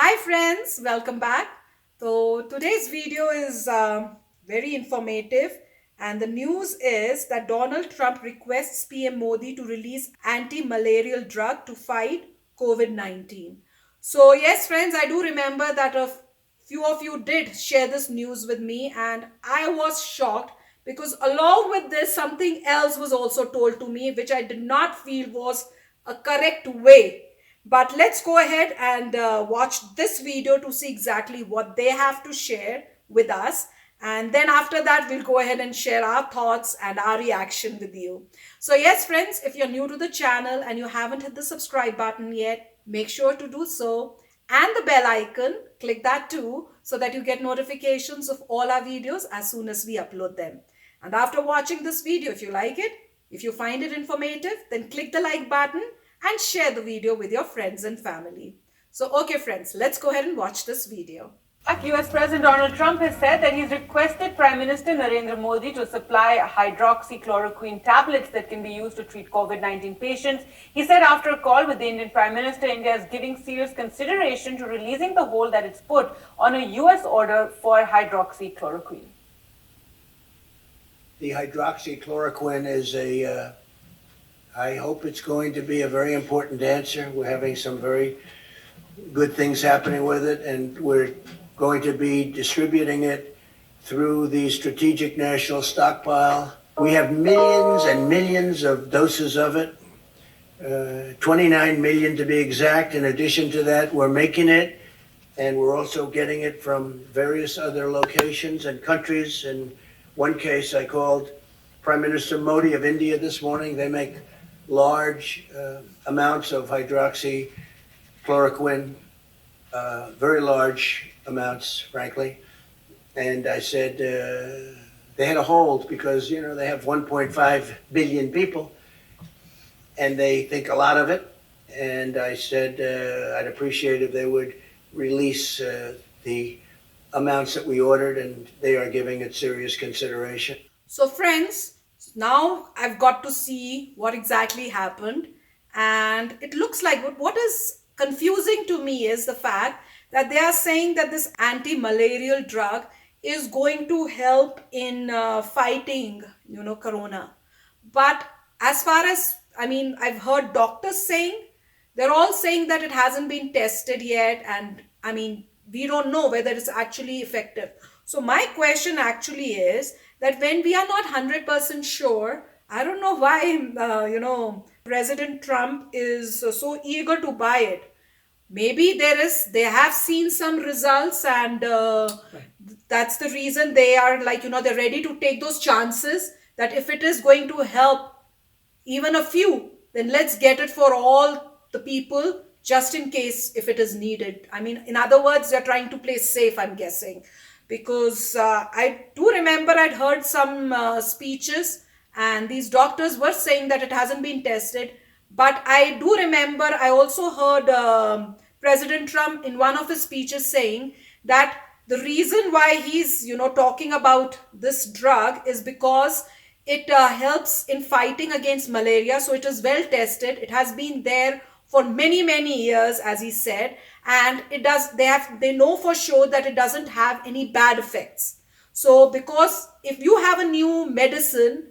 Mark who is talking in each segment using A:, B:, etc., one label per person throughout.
A: Hi friends, welcome back. So today's video is very informative, and the news is that Donald Trump requests PM Modi to release anti-malarial drug to fight COVID-19. So yes friends, I do remember that a few of you did share this news with me, and I was shocked because along with this something else was also told to me which I did not feel was a correct way. But let's go ahead and watch this video to see exactly what they have to share with us. And then after that, we'll go ahead and share our thoughts and our reaction with you. So yes, friends, if you're new to the channel and you haven't hit the subscribe button yet, make sure to do so. And the bell icon, click that too, so that you get notifications of all our videos as soon as we upload them. And after watching this video, if you like it, if you find it informative, then click the like button and share the video with your friends and family. So, okay friends, let's go ahead and watch this video.
B: US President Donald Trump has said that he's requested Prime Minister Narendra Modi to supply hydroxychloroquine tablets that can be used to treat COVID-19 patients. He said after a call with the Indian Prime Minister, India is giving serious consideration to releasing the hold that it's put on a US order for hydroxychloroquine.
C: The hydroxychloroquine is I hope it's going to be a very important answer. We're having some very good things happening with it, and we're going to be distributing it through the Strategic National Stockpile. We have millions and millions of doses of it, 29 million to be exact. In addition to that, we're making it, and we're also getting it from various other locations and countries. In one case, I called Prime Minister Modi of India this morning. They make large amounts of hydroxychloroquine, very large amounts, frankly. And I said they had a hold because, they have 1.5 billion people and they think a lot of it. And I said I'd appreciate if they would release the amounts that we ordered, and they are giving it serious consideration.
A: So, friends, now I've got to see what exactly happened. And it looks like what is confusing to me is the fact that they are saying that this anti-malarial drug is going to help in fighting, corona. But as far as, I've heard doctors saying, they're all saying that it hasn't been tested yet. And we don't know whether it's actually effective. So my question actually is that when we are not 100% sure, I don't know why, President Trump is so eager to buy it. Maybe they have seen some results, and that's the reason they are like, they're ready to take those chances that if it is going to help even a few, then let's get it for all the people just in case if it is needed. In other words, they're trying to play safe, I'm guessing, because I do remember I'd heard some speeches, and these doctors were saying that it hasn't been tested. But I do remember I also heard President Trump in one of his speeches saying that the reason why he's talking about this drug is because it helps in fighting against malaria. So it is well tested. It has been there for many, many years, as he said, and they know for sure that it doesn't have any bad effects. So because if you have a new medicine,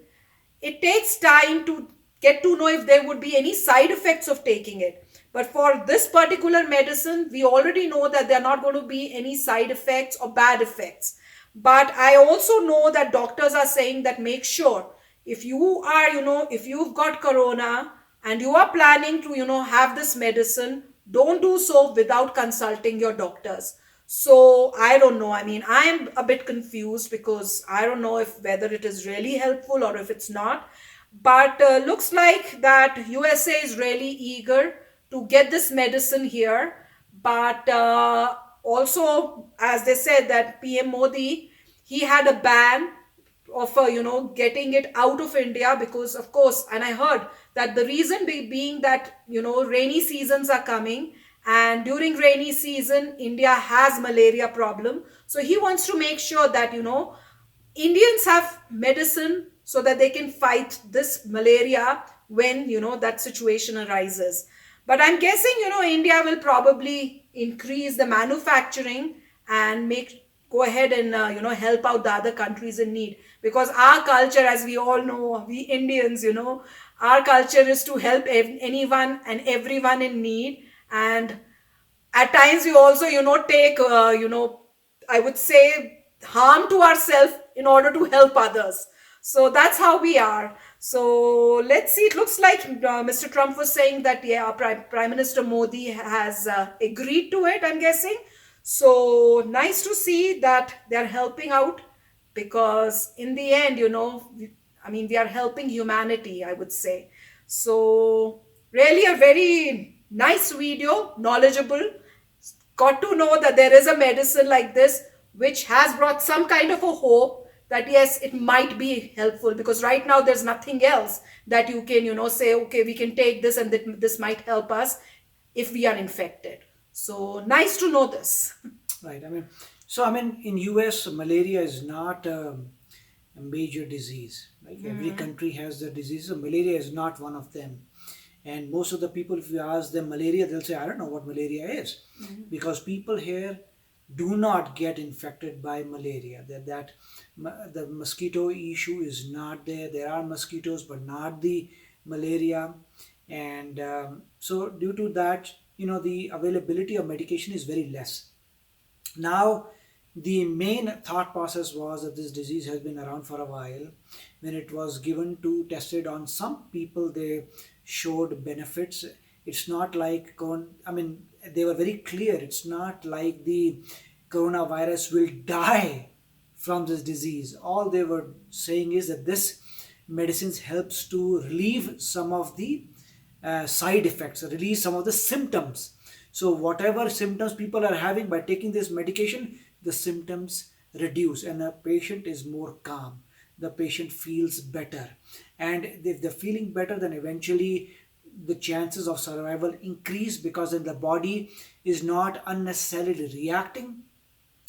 A: it takes time to get to know if there would be any side effects of taking it. But for this particular medicine, we already know that there are not going to be any side effects or bad effects. But I also know that doctors are saying that make sure if you are, if you've got corona and you are planning to, have this medicine, don't do so without consulting your doctors. So I don't know. I'm a bit confused because I don't know if whether it is really helpful or if it's not. But looks like that USA is really eager to get this medicine here. But also, as they said, that PM Modi, he had a ban of getting it out of India because, of course, and I heard that the reason being that rainy seasons are coming, and during rainy season India has malaria problem. So he wants to make sure that Indians have medicine so that they can fight this malaria when that situation arises. But I'm guessing India will probably increase the manufacturing and make go ahead and help out the other countries in need, because our culture, as we all know, we Indians, our culture is to help anyone and everyone in need. And at times we also take I would say harm to ourselves in order to help others. So that's how we are. So let's see, it looks like Mr. Trump was saying that, yeah, Prime Minister Modi has agreed to it, I'm guessing. So nice to see that they're helping out, because in the end, we are helping humanity, I would say. So really a very nice video, knowledgeable. Got to know that there is a medicine like this which has brought some kind of a hope that yes, it might be helpful, because right now there's nothing else that you can say, okay, we can take this and this might help us if we are infected. So nice to know this.
D: Right. In US, malaria is not a major disease. Like every country has their diseases. Malaria is not one of them. And most of the people, if you ask them malaria, they'll say, I don't know what malaria is. Because people here do not get infected by malaria. The mosquito issue is not there. There are mosquitoes, but not the malaria. And so due to that, the availability of medication is very less. Now, the main thought process was that this disease has been around for a while. When it was given to tested on some people, they showed benefits. It's not like, they were very clear. It's not like the coronavirus will die from this disease. All they were saying is that this medicines helps to relieve some of the side effects, release some of the symptoms. So whatever symptoms people are having, by taking this medication, the symptoms reduce and the patient is more calm. The patient feels better. And if they're feeling better, then eventually the chances of survival increase, because then the body is not unnecessarily reacting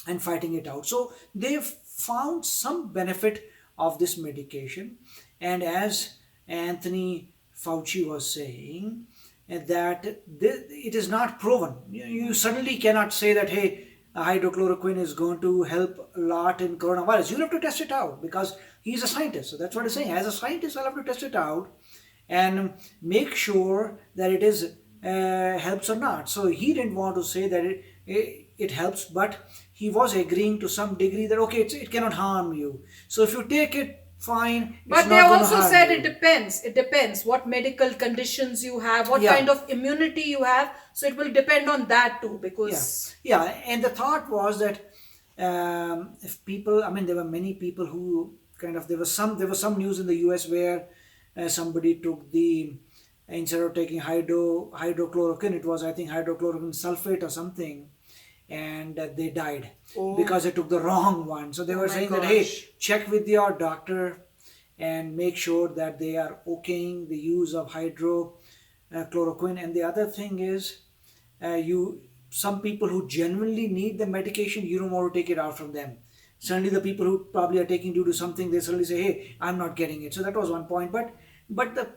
D: and fighting it out. So they've found some benefit of this medication. And as Anthony Fauci was saying, that it is not proven. You suddenly cannot say that, hey, hydrochloroquine is going to help a lot in coronavirus. You'll have to test it out, because he's a scientist. So that's what he's saying. As a scientist, I'll have to test it out and make sure that it is helps or not. So he didn't want to say that it helps, but he was agreeing to some degree that, okay, it cannot harm you. So if you take it, fine.
A: But they also said it depends. It depends what medical conditions you have, what kind of immunity you have. So it will depend on that too, because
D: And the thought was that if people, there were many people who there was some news in the US where somebody took instead of taking hydrochloroquine, it was, I think, hydrochloroquine sulfate or something, and they died because they took the wrong one. So they were saying that, hey, check with your doctor and make sure that they are okaying the use of hydrochloroquine. And the other thing is, some people who genuinely need the medication, you don't want to take it out from them. Suddenly the people who probably are taking due to something, they suddenly say, hey, I'm not getting it. So that was one point. But the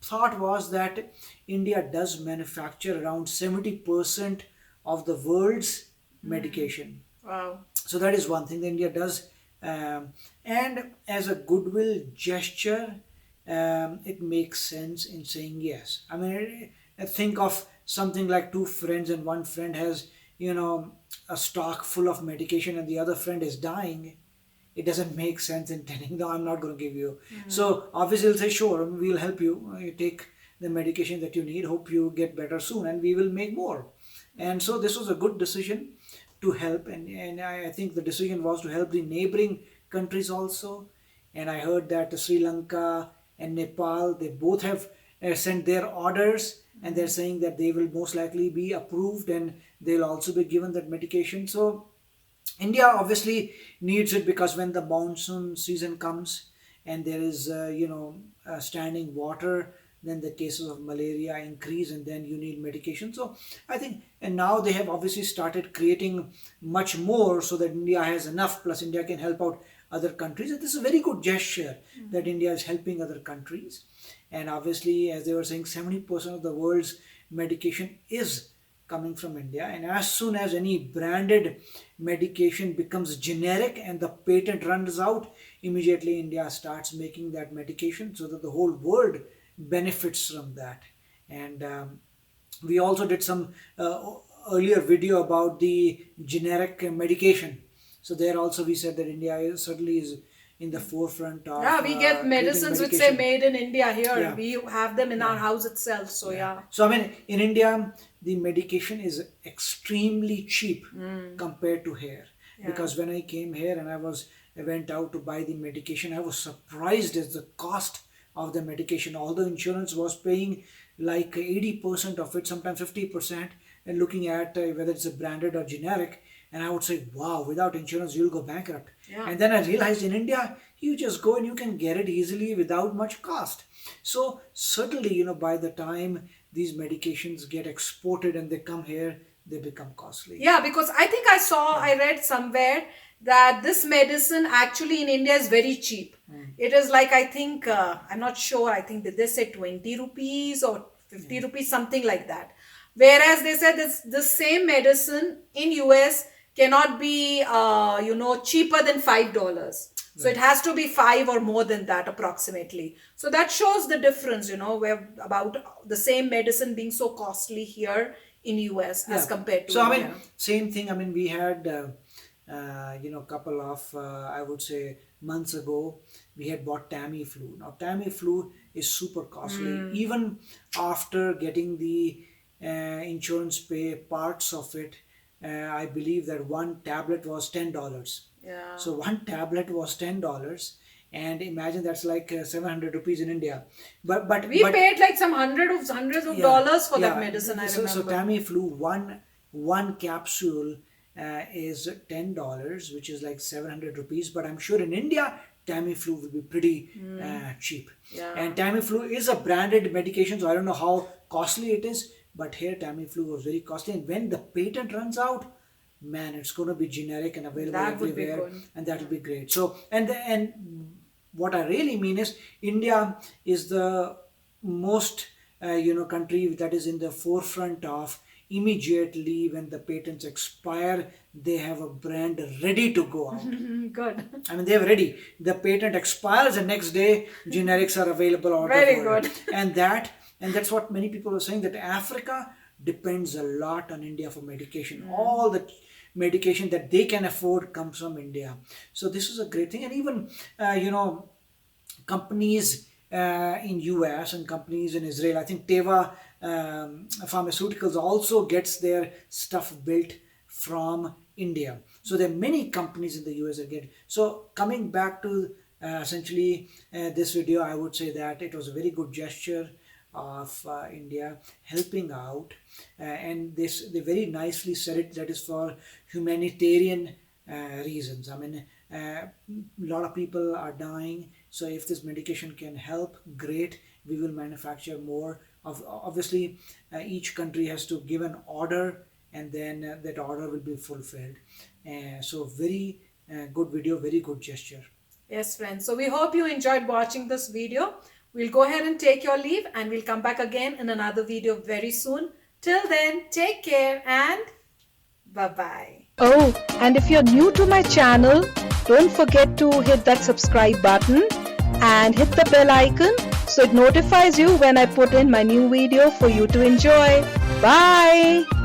D: thought was that India does manufacture around 70% of the world's medication.
A: wow.
D: So that is one thing that India does. And as a goodwill gesture, it makes sense in saying yes. Think of something like two friends, and one friend has, a stock full of medication and the other friend is dying. It doesn't make sense in telling, no, I'm not going to give you. So obviously he'll say, sure, we'll help you. You take the medication that you need. Hope you get better soon and we will make more. And so this was a good decision to help. And I think the decision was to help the neighboring countries also. And I heard that Sri Lanka and Nepal, they both have sent their orders, and they're saying that they will most likely be approved and they'll also be given that medication. So India obviously needs it, because when the monsoon season comes and there is, standing water, then the cases of malaria increase and then you need medication. So I think, and now they have obviously started creating much more so that India has enough, plus India can help out other countries. And this is a very good gesture that India is helping other countries. And obviously, as they were saying, 70% of the world's medication is coming from India. And as soon as any branded medication becomes generic and the patent runs out, immediately India starts making that medication so that the whole world benefits from that. And we also did some earlier video about the generic medication. So there also we said that India certainly is in the forefront of
A: Yeah, we get
D: creating
A: medicines which say
D: medication.
A: made in India here.
D: Yeah.
A: We have them in our house itself. So yeah.
D: So I mean, in India, the medication is extremely cheap compared to here. Because when I came here and I went out to buy the medication, I was surprised at the cost of the medication. Although insurance was paying like 80% of it, sometimes 50%, and looking at whether it's a branded or generic. And I would say, wow, without insurance, you'll go bankrupt.
A: Yeah.
D: And then I realized in India, you just go and you can get it easily without much cost. So certainly, by the time these medications get exported and they come here, they become costly.
A: Yeah, because I think I read somewhere that this medicine actually in India is very cheap. It is like, I think, I'm not sure, I think did they say 20 rupees or 50 rupees, something like that. Whereas they said the same medicine in US cannot be, cheaper than $5. So it has to be 5 or more than that approximately. So that shows the difference, where about the same medicine being so costly here in US as compared to
D: So
A: India.
D: I mean, same thing. I mean, we had couple of I would say months ago, we had bought Tamiflu. Now Tamiflu is super costly. Even after getting the insurance pay parts of it, I believe that one tablet was $10.
A: Yeah.
D: So one tablet was $10, and imagine that's like 700 rupees in India. But
A: We paid like some hundreds of dollars for that medicine, I remember.
D: So Tamiflu, one capsule is $10, which is like 700 rupees. But I'm sure in India, Tamiflu will be pretty cheap.
A: Yeah.
D: And Tamiflu is a branded medication, so I don't know how costly it is. But here, Tamiflu was very costly. And when the patent runs out, man, it's going to be generic and available
A: That would be
D: everywhere.
A: good.
D: And that will be great. So, and what I really mean is, India is the most, country that is in the forefront of immediately when the patents expire, they have a brand ready to go out.
A: Good.
D: I mean, they're ready. The patent expires, and next day generics are available out
A: Very
D: of world.
A: good.
D: And that's what many people are saying, that Africa depends a lot on India for medication. All the medication that they can afford comes from India. So this is a great thing. And even companies in US and companies in Israel, I think Teva Pharmaceuticals also gets their stuff built from India. So there are many companies in the US that get. So coming back to essentially this video, I would say that it was a very good gesture of India helping out, and they very nicely said it, that is for humanitarian reasons. I mean, a lot of people are dying, so if this medication can help, great, we will manufacture more. Obviously, each country has to give an order, and then that order will be fulfilled. So very good video, very good gesture.
A: Yes, friends. So we hope you enjoyed watching this video. We'll go ahead and take your leave, and we'll come back again in another video very soon. Till then, take care and bye-bye.
E: Oh, and if you're new to my channel, don't forget to hit that subscribe button and hit the bell icon so it notifies you when I put in my new video for you to enjoy. Bye!